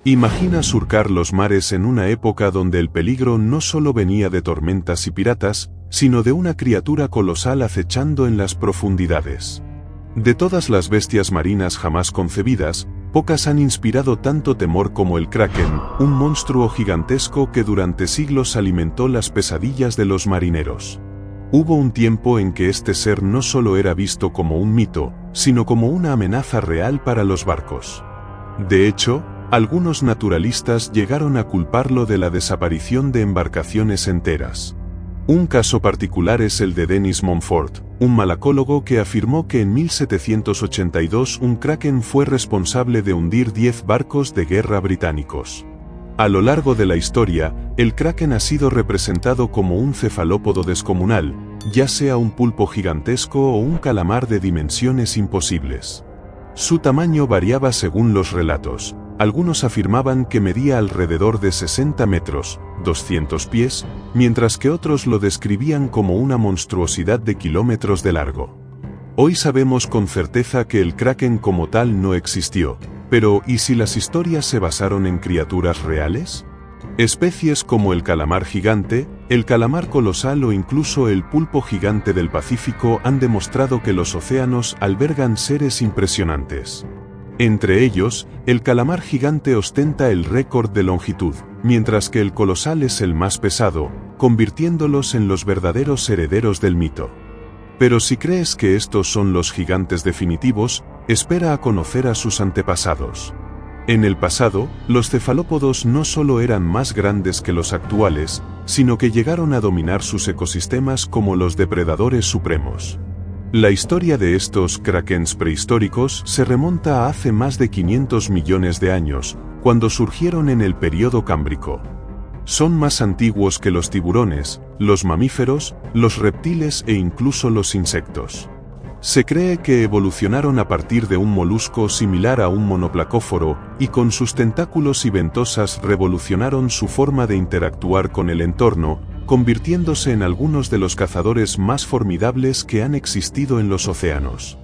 Imagina surcar los mares en una época donde el peligro no solo venía de tormentas y piratas, sino de una criatura colosal acechando en las profundidades. De todas las bestias marinas jamás concebidas, pocas han inspirado tanto temor como el kraken, un monstruo gigantesco que durante siglos alimentó las pesadillas de los marineros. Hubo un tiempo en que este ser no solo era visto como un mito, sino como una amenaza real para los barcos. De hecho, algunos naturalistas llegaron a culparlo de la desaparición de embarcaciones enteras. Un caso particular es el de Denis Montfort, un malacólogo que afirmó que en 1782 un kraken fue responsable de hundir 10 barcos de guerra británicos. A lo largo de la historia, el kraken ha sido representado como un cefalópodo descomunal, ya sea un pulpo gigantesco o un calamar de dimensiones imposibles. Su tamaño variaba según los relatos. Algunos afirmaban que medía alrededor de 60 metros, 200 pies, mientras que otros lo describían como una monstruosidad de kilómetros de largo. Hoy sabemos con certeza que el kraken como tal no existió, pero ¿y si las historias se basaron en criaturas reales? Especies como el calamar gigante, el calamar colosal o incluso el pulpo gigante del Pacífico han demostrado que los océanos albergan seres impresionantes. Entre ellos, el calamar gigante ostenta el récord de longitud, mientras que el colosal es el más pesado, convirtiéndolos en los verdaderos herederos del mito. Pero si crees que estos son los gigantes definitivos, espera a conocer a sus antepasados. En el pasado, los cefalópodos no solo eran más grandes que los actuales, sino que llegaron a dominar sus ecosistemas como los depredadores supremos. La historia de estos krakens prehistóricos se remonta a hace más de 500 millones de años, cuando surgieron en el período cámbrico. Son más antiguos que los tiburones, los mamíferos, los reptiles e incluso los insectos. Se cree que evolucionaron a partir de un molusco similar a un monoplacóforo, y con sus tentáculos y ventosas revolucionaron su forma de interactuar con el entorno, convirtiéndose en algunos de los cazadores más formidables que han existido en los océanos.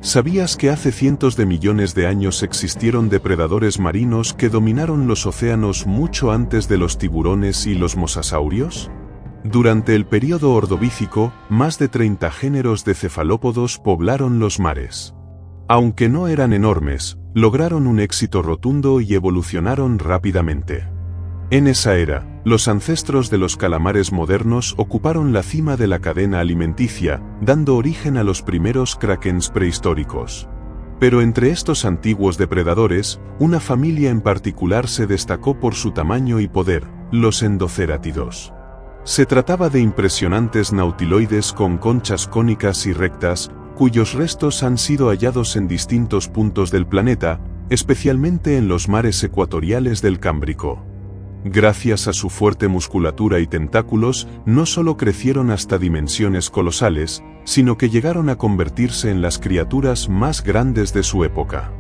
¿Sabías que hace cientos de millones de años existieron depredadores marinos que dominaron los océanos mucho antes de los tiburones y los mosasaurios? Durante el período ordovícico, más de 30 géneros de cefalópodos poblaron los mares. Aunque no eran enormes, lograron un éxito rotundo y evolucionaron rápidamente. En esa era, los ancestros de los calamares modernos ocuparon la cima de la cadena alimenticia, dando origen a los primeros krakens prehistóricos. Pero entre estos antiguos depredadores, una familia en particular se destacó por su tamaño y poder, los endocerátidos. Se trataba de impresionantes nautiloides con conchas cónicas y rectas, cuyos restos han sido hallados en distintos puntos del planeta, especialmente en los mares ecuatoriales del Cámbrico. Gracias a su fuerte musculatura y tentáculos, no solo crecieron hasta dimensiones colosales, sino que llegaron a convertirse en las criaturas más grandes de su época.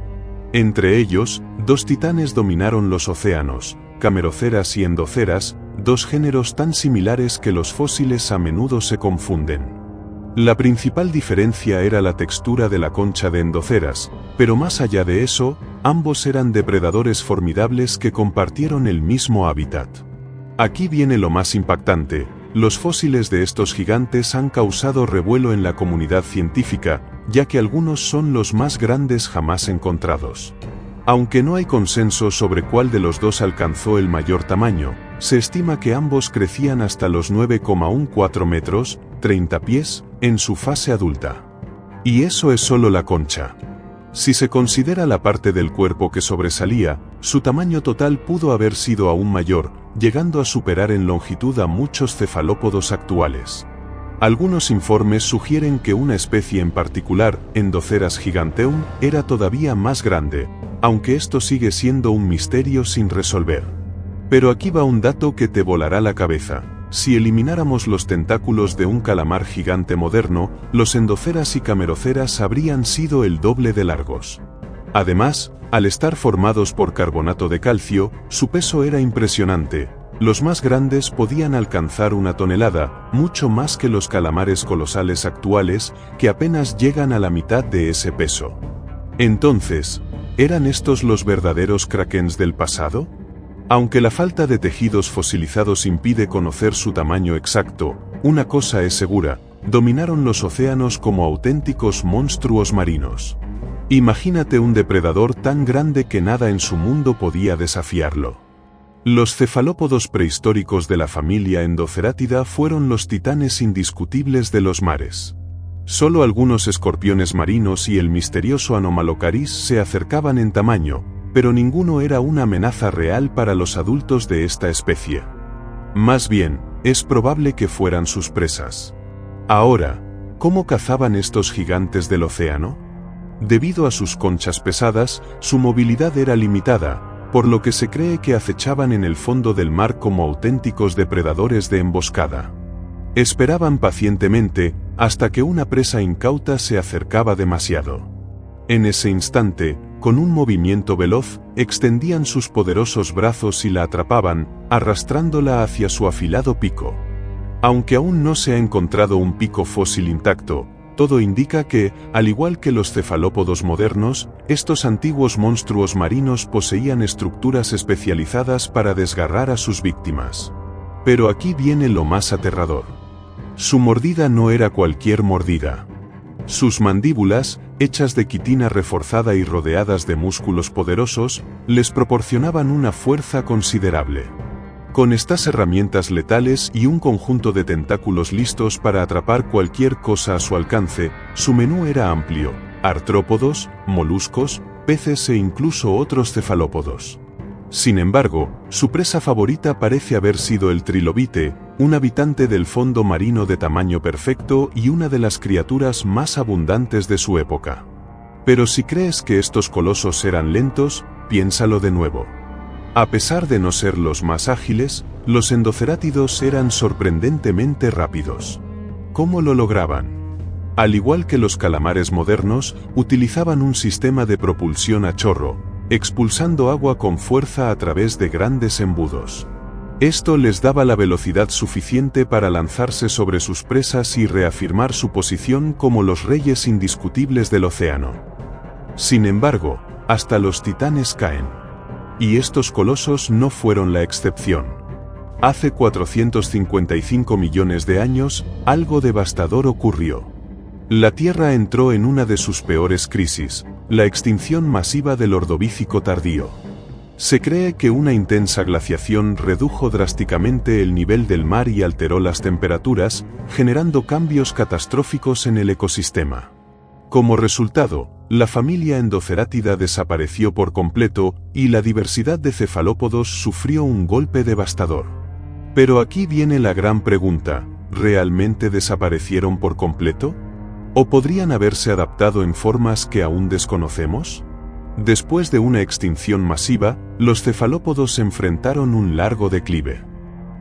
Entre ellos, 2 titanes dominaron los océanos, Cameroceras y Endoceras, 2 géneros tan similares que los fósiles a menudo se confunden. La principal diferencia era la textura de la concha de Endoceras, pero más allá de eso, ambos eran depredadores formidables que compartieron el mismo hábitat. Aquí viene lo más impactante: los fósiles de estos gigantes han causado revuelo en la comunidad científica, ya que algunos son los más grandes jamás encontrados. Aunque no hay consenso sobre cuál de los dos alcanzó el mayor tamaño, se estima que ambos crecían hasta los 9,14 metros, 30 pies, en su fase adulta. Y eso es solo la concha. Si se considera la parte del cuerpo que sobresalía, su tamaño total pudo haber sido aún mayor, llegando a superar en longitud a muchos cefalópodos actuales. Algunos informes sugieren que una especie en particular, Endoceras giganteum, era todavía más grande, aunque esto sigue siendo un misterio sin resolver. Pero aquí va un dato que te volará la cabeza. Si elimináramos los tentáculos de un calamar gigante moderno, los Endoceras y Cameroceras habrían sido el doble de largos. Además, al estar formados por carbonato de calcio, su peso era impresionante. Los más grandes podían alcanzar 1 tonelada, mucho más que los calamares colosales actuales, que apenas llegan a la mitad de ese peso. Entonces, ¿Eran estos los verdaderos krakens del pasado? Aunque la falta de tejidos fosilizados impide conocer su tamaño exacto, una cosa es segura: dominaron los océanos como auténticos monstruos marinos. Imagínate un depredador tan grande que nada en su mundo podía desafiarlo. Los cefalópodos prehistóricos de la familia Endocerátida fueron los titanes indiscutibles de los mares. Solo algunos escorpiones marinos y el misterioso Anomalocaris se acercaban en tamaño, pero ninguno era una amenaza real para los adultos de esta especie. Más bien, es probable que fueran sus presas. Ahora, ¿cómo cazaban estos gigantes del océano? Debido a sus conchas pesadas, su movilidad era limitada, por lo que se cree que acechaban en el fondo del mar como auténticos depredadores de emboscada. Esperaban pacientemente, hasta que una presa incauta se acercaba demasiado. En ese instante, con un movimiento veloz, extendían sus poderosos brazos y la atrapaban, arrastrándola hacia su afilado pico. Aunque aún no se ha encontrado un pico fósil intacto, todo indica que, al igual que los cefalópodos modernos, estos antiguos monstruos marinos poseían estructuras especializadas para desgarrar a sus víctimas. Pero aquí viene lo más aterrador. Su mordida no era cualquier mordida. Sus mandíbulas, hechas de quitina reforzada y rodeadas de músculos poderosos, les proporcionaban una fuerza considerable. Con estas herramientas letales y un conjunto de tentáculos listos para atrapar cualquier cosa a su alcance, su menú era amplio: artrópodos, moluscos, peces e incluso otros cefalópodos. Sin embargo, su presa favorita parece haber sido el trilobite, un habitante del fondo marino de tamaño perfecto y una de las criaturas más abundantes de su época. Pero si crees que estos colosos eran lentos, piénsalo de nuevo. A pesar de no ser los más ágiles, los endocerátidos eran sorprendentemente rápidos. ¿Cómo lo lograban? Al igual que los calamares modernos, utilizaban un sistema de propulsión a chorro, expulsando agua con fuerza a través de grandes embudos. Esto les daba la velocidad suficiente para lanzarse sobre sus presas y reafirmar su posición como los reyes indiscutibles del océano. Sin embargo, hasta los titanes caen. Y estos colosos no fueron la excepción. Hace 455 millones de años, algo devastador ocurrió. La Tierra entró en una de sus peores crisis, la extinción masiva del Ordovícico tardío. Se cree que una intensa glaciación redujo drásticamente el nivel del mar y alteró las temperaturas, generando cambios catastróficos en el ecosistema. Como resultado, la familia Endocerátida desapareció por completo y la diversidad de cefalópodos sufrió un golpe devastador. Pero aquí viene la gran pregunta: ¿realmente desaparecieron por completo? ¿O podrían haberse adaptado en formas que aún desconocemos? Después de una extinción masiva, los cefalópodos enfrentaron un largo declive.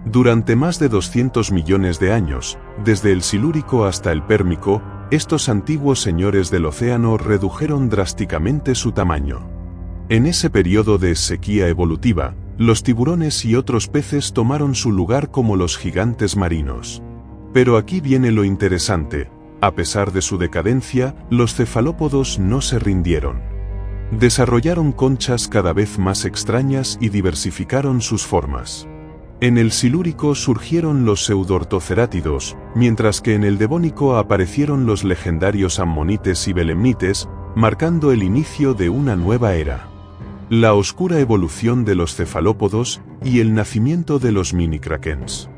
Durante más de 200 millones de años, desde el Silúrico hasta el Pérmico, estos antiguos señores del océano redujeron drásticamente su tamaño. En ese periodo de sequía evolutiva, los tiburones y otros peces tomaron su lugar como los gigantes marinos. Pero aquí viene lo interesante: a pesar de su decadencia, los cefalópodos no se rindieron. Desarrollaron conchas cada vez más extrañas y diversificaron sus formas. En el Silúrico surgieron los pseudoortocerátidos, mientras que en el Devónico aparecieron los legendarios ammonites y belemnites, marcando el inicio de una nueva era. La oscura evolución de los cefalópodos y el nacimiento de los mini-krakens.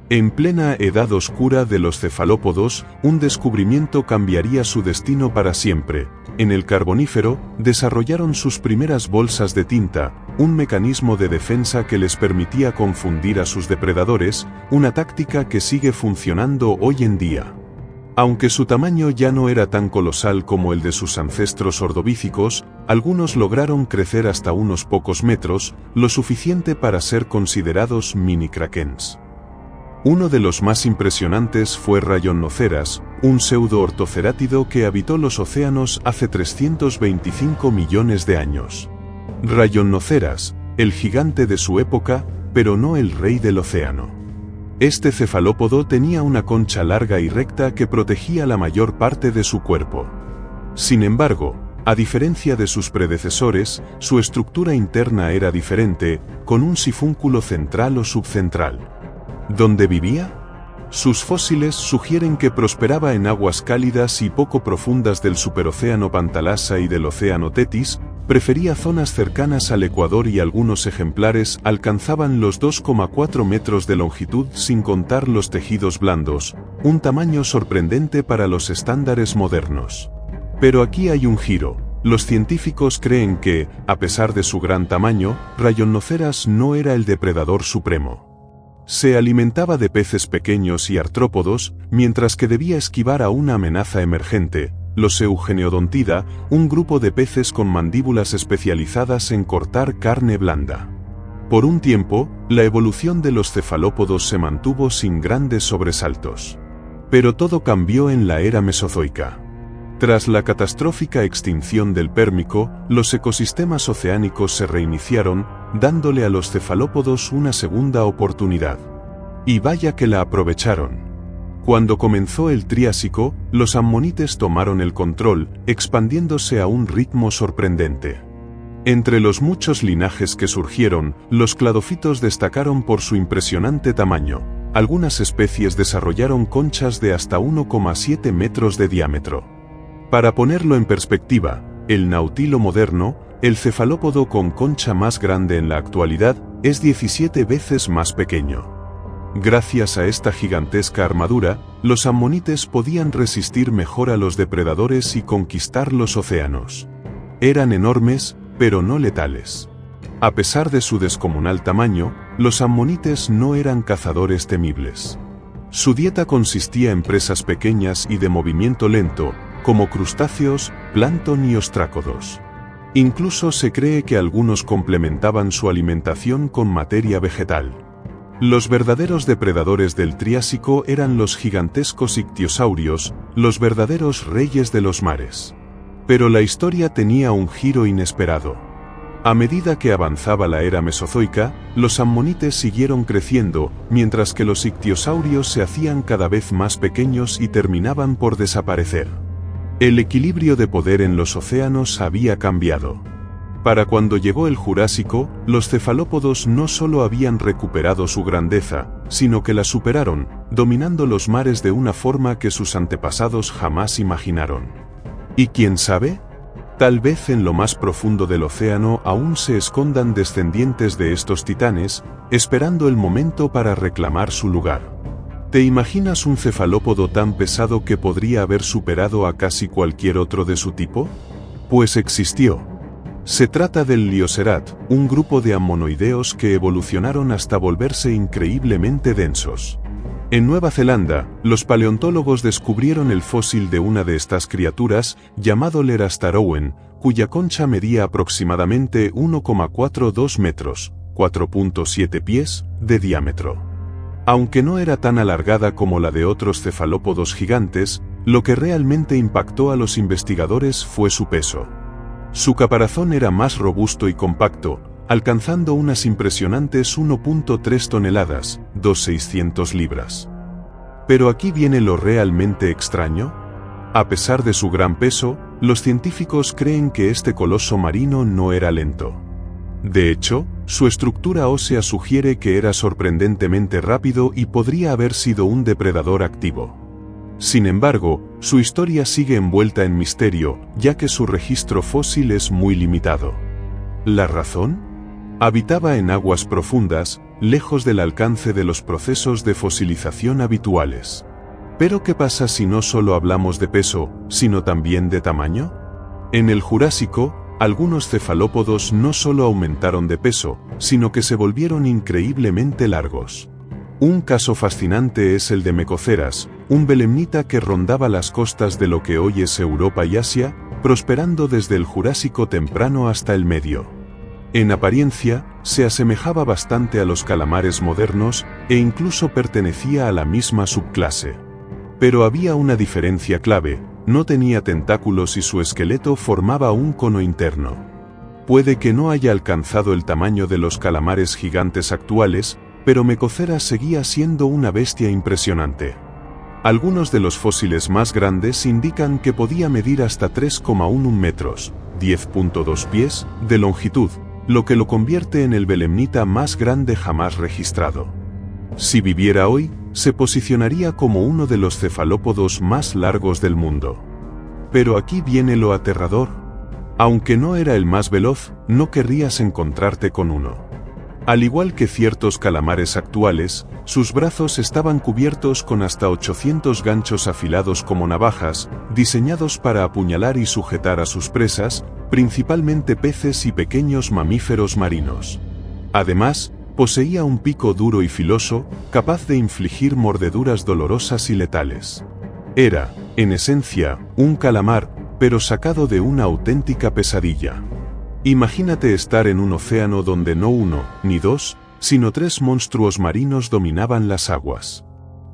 En plena edad oscura de los cefalópodos, un descubrimiento cambiaría su destino para siempre. En el Carbonífero, desarrollaron sus primeras bolsas de tinta, un mecanismo de defensa que les permitía confundir a sus depredadores, una táctica que sigue funcionando hoy en día. Aunque su tamaño ya no era tan colosal como el de sus ancestros ordovícicos, algunos lograron crecer hasta unos pocos metros, lo suficiente para ser considerados mini-krakens. Uno de los más impresionantes fue Rayonnoceras, un pseudo-ortocerátido que habitó los océanos hace 325 millones de años. Rayonnoceras, el gigante de su época, pero no el rey del océano. Este cefalópodo tenía una concha larga y recta que protegía la mayor parte de su cuerpo. Sin embargo, A diferencia de sus predecesores, su estructura interna era diferente, con un sifúnculo central o subcentral. ¿Dónde vivía? Sus fósiles sugieren que prosperaba en aguas cálidas y poco profundas del superocéano Pantalassa y del océano Tetis, prefería zonas cercanas al Ecuador y algunos ejemplares alcanzaban los 2,4 metros de longitud sin contar los tejidos blandos, un tamaño sorprendente para los estándares modernos. Pero aquí hay un giro. Los científicos creen que, a pesar de su gran tamaño, Rhyonoceras no era el depredador supremo. Se alimentaba de peces pequeños y artrópodos, mientras que debía esquivar a una amenaza emergente, los Eugeneodontida, un grupo de peces con mandíbulas especializadas en cortar carne blanda. Por un tiempo, la evolución de los cefalópodos se mantuvo sin grandes sobresaltos. Pero todo cambió en la era mesozoica. Tras la catastrófica extinción del Pérmico, los ecosistemas oceánicos se reiniciaron, dándole a los cefalópodos una segunda oportunidad. Y vaya que la aprovecharon. Cuando comenzó el Triásico, los ammonites tomaron el control, expandiéndose a un ritmo sorprendente. Entre los muchos linajes que surgieron, los cladofitos destacaron por su impresionante tamaño. Algunas especies desarrollaron conchas de hasta 1,7 metros de diámetro. Para ponerlo en perspectiva, el nautilo moderno, el cefalópodo con concha más grande en la actualidad, es 17 veces más pequeño. Gracias a esta gigantesca armadura, los ammonites podían resistir mejor a los depredadores y conquistar los océanos. Eran enormes, pero no letales. A pesar de su descomunal tamaño, los ammonites no eran cazadores temibles. Su dieta consistía en presas pequeñas y de movimiento lento, como crustáceos, plancton y ostrácodos. Incluso se cree que algunos complementaban su alimentación con materia vegetal. Los verdaderos depredadores del Triásico eran los gigantescos ictiosaurios, los verdaderos reyes de los mares. Pero la historia tenía un giro inesperado. A medida que avanzaba la era mesozoica, los ammonites siguieron creciendo, mientras que los ictiosaurios se hacían cada vez más pequeños y terminaban por desaparecer. El equilibrio de poder en los océanos había cambiado. Para cuando llegó el Jurásico, los cefalópodos no solo habían recuperado su grandeza, sino que la superaron, dominando los mares de una forma que sus antepasados jamás imaginaron. ¿Y quién sabe? Tal vez en lo más profundo del océano aún se escondan descendientes de estos titanes, esperando el momento para reclamar su lugar. ¿Te imaginas un cefalópodo tan pesado que podría haber superado a casi cualquier otro de su tipo? Pues existió. Se trata del Liocerat, un grupo de ammonoideos que evolucionaron hasta volverse increíblemente densos. En Nueva Zelanda, los paleontólogos descubrieron el fósil de una de estas criaturas, llamado Lerastarowen, cuya concha medía aproximadamente 1,42 metros, 4,7 pies, de diámetro. Aunque no era tan alargada como la de otros cefalópodos gigantes, lo que realmente impactó a los investigadores fue su peso. Su caparazón era más robusto y compacto, alcanzando unas impresionantes 1,3 toneladas, 2,600 libras. Pero aquí viene lo realmente extraño. A pesar de su gran peso, los científicos creen que este coloso marino no era lento. De hecho, su estructura ósea sugiere que era sorprendentemente rápido y podría haber sido un depredador activo. Sin embargo, su historia sigue envuelta en misterio, ya que su registro fósil es muy limitado. ¿La razón? Habitaba en aguas profundas, lejos del alcance de los procesos de fosilización habituales. ¿Pero qué pasa si no solo hablamos de peso, sino también de tamaño? En el Jurásico, algunos cefalópodos no solo aumentaron de peso, sino que se volvieron increíblemente largos. Un caso fascinante es el de Mecoceras, un belemnita que rondaba las costas de lo que hoy es Europa y Asia, prosperando desde el Jurásico temprano hasta el Medio. En apariencia, se asemejaba bastante a los calamares modernos, e incluso pertenecía a la misma subclase. Pero había una diferencia clave: no tenía tentáculos y su esqueleto formaba un cono interno. Puede que no haya alcanzado el tamaño de los calamares gigantes actuales, pero Mecoceras seguía siendo una bestia impresionante. Algunos de los fósiles más grandes indican que podía medir hasta 3,1 metros, 10.2 pies, de longitud, lo que lo convierte en el belemnita más grande jamás registrado. Si viviera hoy, se posicionaría como uno de los cefalópodos más largos del mundo. Pero aquí viene lo aterrador. Aunque no era el más veloz, no querrías encontrarte con uno. Al igual que ciertos calamares actuales, sus brazos estaban cubiertos con hasta 800 ganchos afilados como navajas, diseñados para apuñalar y sujetar a sus presas, principalmente peces y pequeños mamíferos marinos. Además, poseía un pico duro y filoso, capaz de infligir mordeduras dolorosas y letales. Era, en esencia, un calamar, pero sacado de una auténtica pesadilla. Imagínate estar en un océano donde no uno, ni dos, sino tres monstruos marinos dominaban las aguas.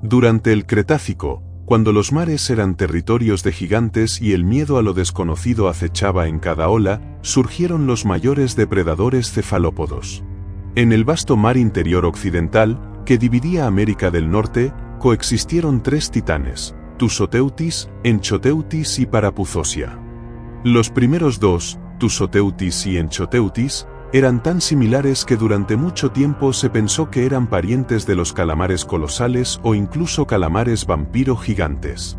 Durante el Cretácico, cuando los mares eran territorios de gigantes y el miedo a lo desconocido acechaba en cada ola, surgieron los mayores depredadores cefalópodos. En el vasto mar interior occidental, que dividía América del Norte, coexistieron tres titanes: Tusoteutis, Enchoteutis y Parapuzosia. Los primeros dos, Tusoteutis y Enchoteutis, eran tan similares que durante mucho tiempo se pensó que eran parientes de los calamares colosales o incluso calamares vampiro gigantes.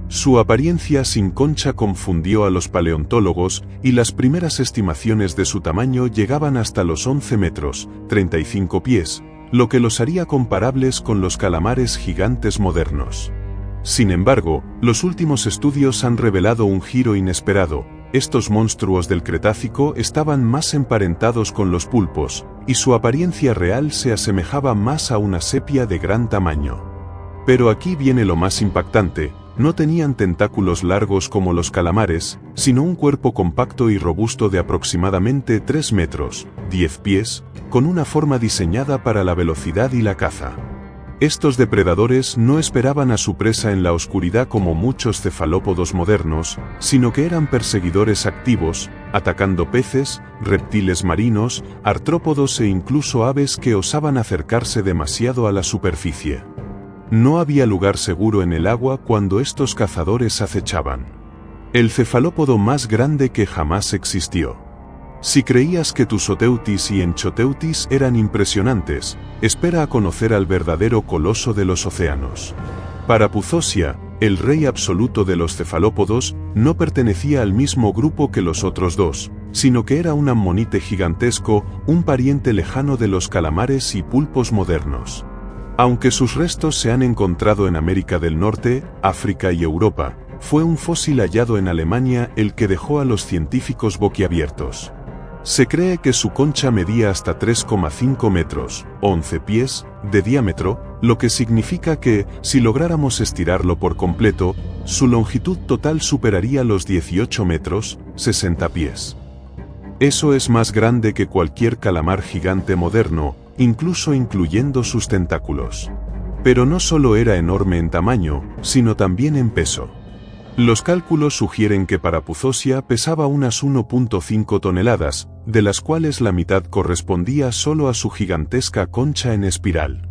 Su apariencia sin concha confundió a los paleontólogos y las primeras estimaciones de su tamaño llegaban hasta los 11 metros, 35 pies, lo que los haría comparables con los calamares gigantes modernos. Sin embargo, los últimos estudios han revelado un giro inesperado. Estos monstruos del Cretácico estaban más emparentados con los pulpos, y su apariencia real se asemejaba más a una sepia de gran tamaño. Pero aquí viene lo más impactante: no tenían tentáculos largos como los calamares, sino un cuerpo compacto y robusto de aproximadamente 3 metros, 10 pies, con una forma diseñada para la velocidad y la caza. Estos depredadores no esperaban a su presa en la oscuridad como muchos cefalópodos modernos, sino que eran perseguidores activos, atacando peces, reptiles marinos, artrópodos e incluso aves que osaban acercarse demasiado a la superficie. No había lugar seguro en el agua cuando estos cazadores acechaban. El cefalópodo más grande que jamás existió. Si creías que Tusoteutis y Enchoteutis eran impresionantes, espera a conocer al verdadero coloso de los océanos. Parapuzosia, el rey absoluto de los cefalópodos, no pertenecía al mismo grupo que los otros dos, sino que era un ammonite gigantesco, un pariente lejano de los calamares y pulpos modernos. Aunque sus restos se han encontrado en América del Norte, África y Europa, fue un fósil hallado en Alemania el que dejó a los científicos boquiabiertos. Se cree que su concha medía hasta 3,5 metros, 11 pies, de diámetro, lo que significa que, si lográramos estirarlo por completo, su longitud total superaría los 18 metros, 60 pies. Eso es más grande que cualquier calamar gigante moderno, incluso incluyendo sus tentáculos. Pero no solo era enorme en tamaño, sino también en peso. Los cálculos sugieren que Parapuzosia pesaba unas 1,5 toneladas, de las cuales la mitad correspondía solo a su gigantesca concha en espiral.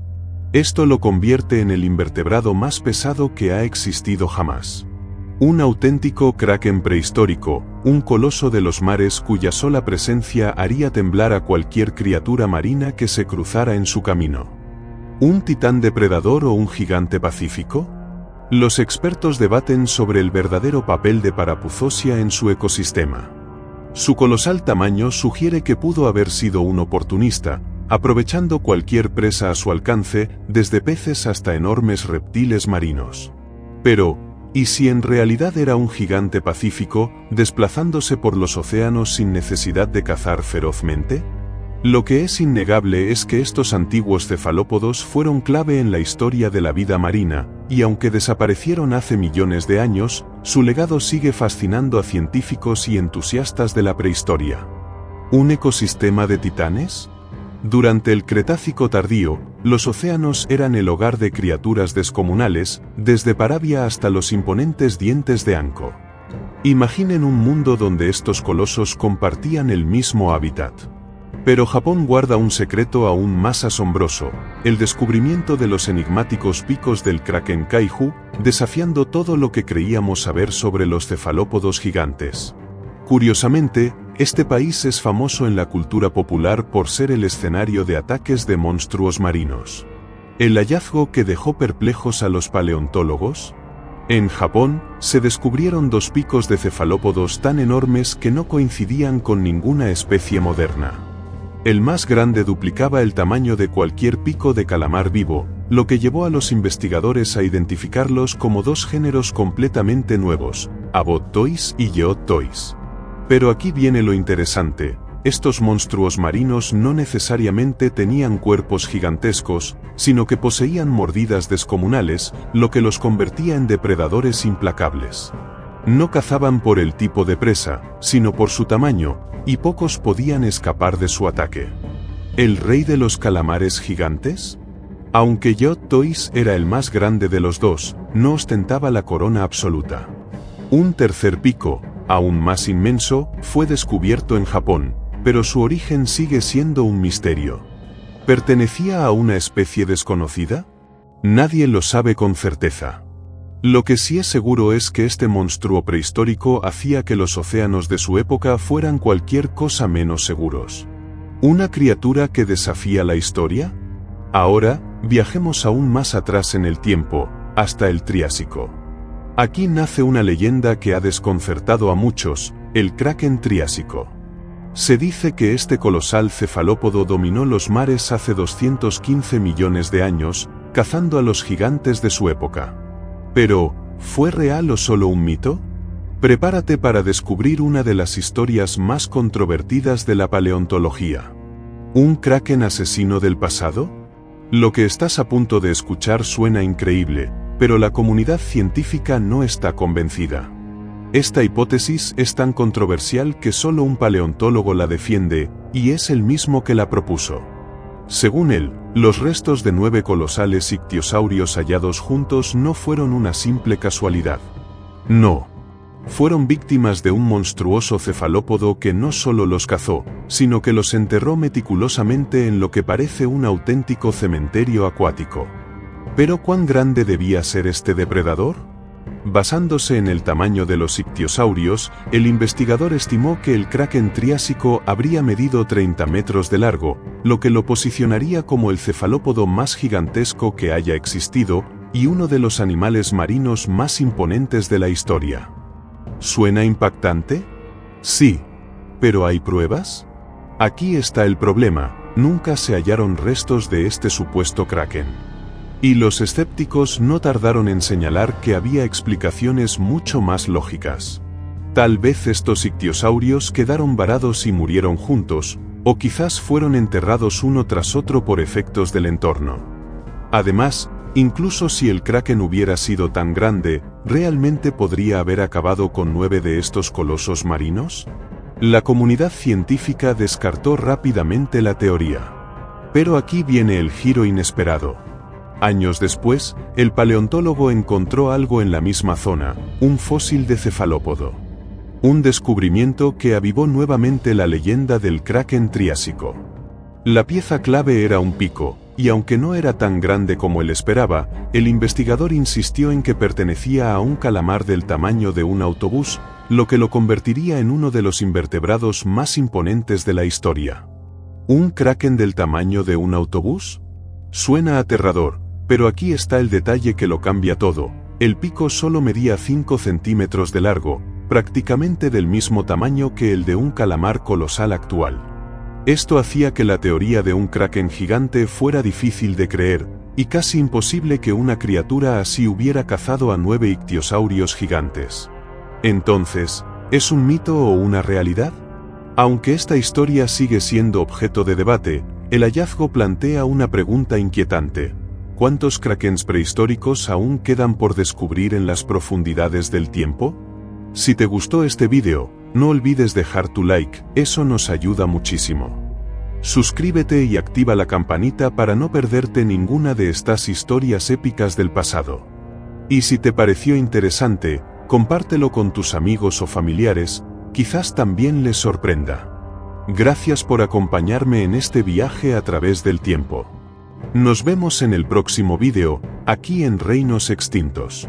Esto lo convierte en el invertebrado más pesado que ha existido jamás. Un auténtico kraken prehistórico, un coloso de los mares cuya sola presencia haría temblar a cualquier criatura marina que se cruzara en su camino. ¿Un titán depredador o un gigante pacífico? Los expertos debaten sobre el verdadero papel de Parapuzosia en su ecosistema. Su colosal tamaño sugiere que pudo haber sido un oportunista, aprovechando cualquier presa a su alcance, desde peces hasta enormes reptiles marinos. Pero, ¿y si en realidad era un gigante pacífico, desplazándose por los océanos sin necesidad de cazar ferozmente? Lo que es innegable es que estos antiguos cefalópodos fueron clave en la historia de la vida marina, y aunque desaparecieron hace millones de años, su legado sigue fascinando a científicos y entusiastas de la prehistoria. ¿Un ecosistema de titanes? Durante el Cretácico tardío, los océanos eran el hogar de criaturas descomunales, desde Paravia hasta los imponentes dientes de Anco. Imaginen un mundo donde estos colosos compartían el mismo hábitat. Pero Japón guarda un secreto aún más asombroso, el descubrimiento de los enigmáticos picos del Kraken Kaiju, desafiando todo lo que creíamos saber sobre los cefalópodos gigantes. Curiosamente, este país es famoso en la cultura popular por ser el escenario de ataques de monstruos marinos. ¿El hallazgo que dejó perplejos a los paleontólogos? En Japón, se descubrieron 2 picos de cefalópodos tan enormes que no coincidían con ninguna especie moderna. El más grande duplicaba el tamaño de cualquier pico de calamar vivo, lo que llevó a los investigadores a identificarlos como 2 géneros completamente nuevos, Abodtois y Geodtois. Pero aquí viene lo interesante. Estos monstruos marinos no necesariamente tenían cuerpos gigantescos, sino que poseían mordidas descomunales, lo que los convertía en depredadores implacables. No cazaban por el tipo de presa, sino por su tamaño, y pocos podían escapar de su ataque. ¿El rey de los calamares gigantes? Aunque Geodtois era el más grande de los 2, no ostentaba la corona absoluta. Un tercer pico, aún más inmenso, fue descubierto en Japón, pero su origen sigue siendo un misterio. ¿Pertenecía a una especie desconocida? Nadie lo sabe con certeza. Lo que sí es seguro es que este monstruo prehistórico hacía que los océanos de su época fueran cualquier cosa menos seguros. ¿Una criatura que desafía la historia? Ahora, viajemos aún más atrás en el tiempo, hasta el Triásico. Aquí nace una leyenda que ha desconcertado a muchos, el Kraken Triásico. Se dice que este colosal cefalópodo dominó los mares hace 215 millones de años, cazando a los gigantes de su época. Pero, ¿fue real o solo un mito? Prepárate para descubrir una de las historias más controvertidas de la paleontología. ¿Un kraken asesino del pasado? Lo que estás a punto de escuchar suena increíble, pero la comunidad científica no está convencida. Esta hipótesis es tan controversial que solo un paleontólogo la defiende, y es el mismo que la propuso. Según él, los restos de 9 colosales ictiosaurios hallados juntos no fueron una simple casualidad. No. Fueron víctimas de un monstruoso cefalópodo que no solo los cazó, sino que los enterró meticulosamente en lo que parece un auténtico cementerio acuático. ¿Pero cuán grande debía ser este depredador? Basándose en el tamaño de los ictiosaurios, el investigador estimó que el Kraken Triásico habría medido 30 metros de largo, lo que lo posicionaría como el cefalópodo más gigantesco que haya existido, y uno de los animales marinos más imponentes de la historia. ¿Suena impactante? Sí. ¿Pero hay pruebas? Aquí está el problema, nunca se hallaron restos de este supuesto Kraken. Y los escépticos no tardaron en señalar que había explicaciones mucho más lógicas. Tal vez estos ictiosaurios quedaron varados y murieron juntos, o quizás fueron enterrados uno tras otro por efectos del entorno. Además, incluso si el Kraken hubiera sido tan grande, ¿realmente podría haber acabado con 9 de estos colosos marinos? La comunidad científica descartó rápidamente la teoría. Pero aquí viene el giro inesperado. Años después, el paleontólogo encontró algo en la misma zona, un fósil de cefalópodo. Un descubrimiento que avivó nuevamente la leyenda del Kraken Triásico. La pieza clave era un pico, y aunque no era tan grande como él esperaba, el investigador insistió en que pertenecía a un calamar del tamaño de un autobús, lo que lo convertiría en uno de los invertebrados más imponentes de la historia. ¿Un kraken del tamaño de un autobús? Suena aterrador, pero aquí está el detalle que lo cambia todo. El pico solo medía 5 centímetros de largo, prácticamente del mismo tamaño que el de un calamar colosal actual. Esto hacía que la teoría de un kraken gigante fuera difícil de creer, y casi imposible que una criatura así hubiera cazado a 9 ictiosaurios gigantes. Entonces, ¿es un mito o una realidad? Aunque esta historia sigue siendo objeto de debate, el hallazgo plantea una pregunta inquietante. ¿Cuántos krakens prehistóricos aún quedan por descubrir en las profundidades del tiempo? Si te gustó este vídeo, no olvides dejar tu like, eso nos ayuda muchísimo. Suscríbete y activa la campanita para no perderte ninguna de estas historias épicas del pasado. Y si te pareció interesante, compártelo con tus amigos o familiares, quizás también les sorprenda. Gracias por acompañarme en este viaje a través del tiempo. Nos vemos en el próximo vídeo, aquí en Reinos Extintos.